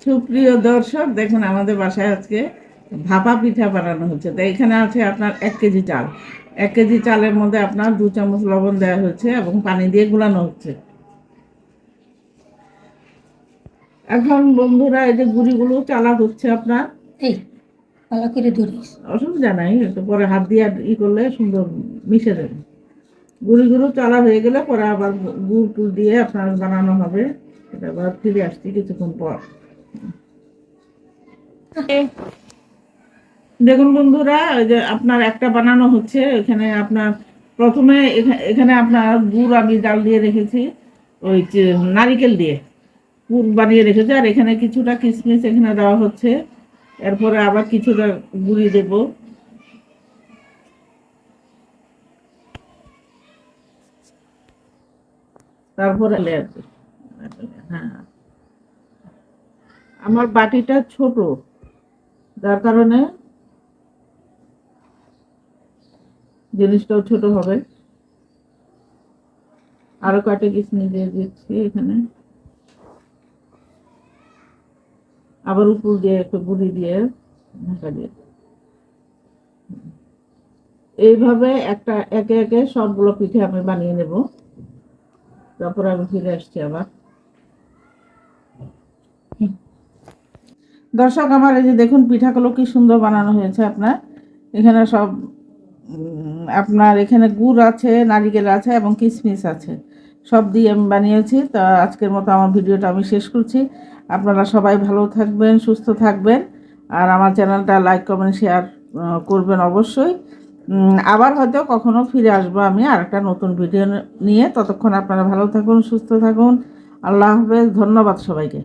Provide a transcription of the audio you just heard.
সুপ্রিয় দর্শক, দেখুন আমাদের বাসায় আজকে ভাপা পিঠা বানানো হচ্ছে। তো এখানে আছে আপনার 1 কেজি চাল। 1 কেজি চালের মধ্যে আপনার 2 চামচ লবণ দেওয়া হচ্ছে এবং পানি দিয়ে গুলানো হচ্ছে। এখন বন্ধুরা, এই যে গুঁড়িগুলো চালা হচ্ছে আপনার, এই ভালো করে ধরিস। অসুবিধা নাই, একটু পরে হাত দিয়ে করলে সুন্দর মিশে যাবে। গুঁড়িগুলো চালা হয়ে গেলে পরে আবার গুড় টুড় দিয়ে আপনার বানানো হবে। এটা আবার ফিরে আসছি কিছুক্ষণ পর। দেখুন বন্ধুরা, ওই যে আপনার একটা বানানো হচ্ছে। এখানে আপনার প্রথমে এখানে আপনার গুড় আমি জাল দিয়ে রেখেছি, ওই যে নারিকেল দিয়ে গুড় বানিয়ে রেখেছি। আর এখানে কিছুটা কিশমিশ এখানে দেওয়া হচ্ছে। এরপরে আবার কিছুটা গুড়ি দেব। তারপরে হ্যাঁ, আমার বাটিটা ছোট, যার কারণে জিনিসটাও ছোট হবে। আরো কয়টা কিশমিশ দিয়ে দিচ্ছি এখানে, আবার উপর দিয়ে একটু গুঁড়ি দিয়ে ঢাকা দিয়ে। এইভাবে একটা একে একে সবগুলো পিঠে আমি বানিয়ে নেব। তারপরে আমি ফিরে আসছি আবার। দর্শক আমার, এই যে দেখুন পিঠাগুলো কি সুন্দর বানানো হয়েছে আপনার। এখানে সব আপনার এখানে গুড় আছে, নারিকেল আছে এবং কিশমিশ আছে, সব দিয়ে আমি বানিয়েছি। তা আজকের মতো আমার ভিডিওটা আমি শেষ করছি। আপনারা সবাই ভালো থাকবেন, সুস্থ থাকবেন, আর আমার চ্যানেলটা লাইক কমেন্ট শেয়ার করবেন অবশ্যই। আবার হয়তো কখনো ফিরে আসবো আমি আর একটা নতুন ভিডিও নিয়ে। ততক্ষণ আপনারা ভালো থাকুন, সুস্থ থাকুন। আল্লাহ হাফেজ, ধন্যবাদ সবাইকে।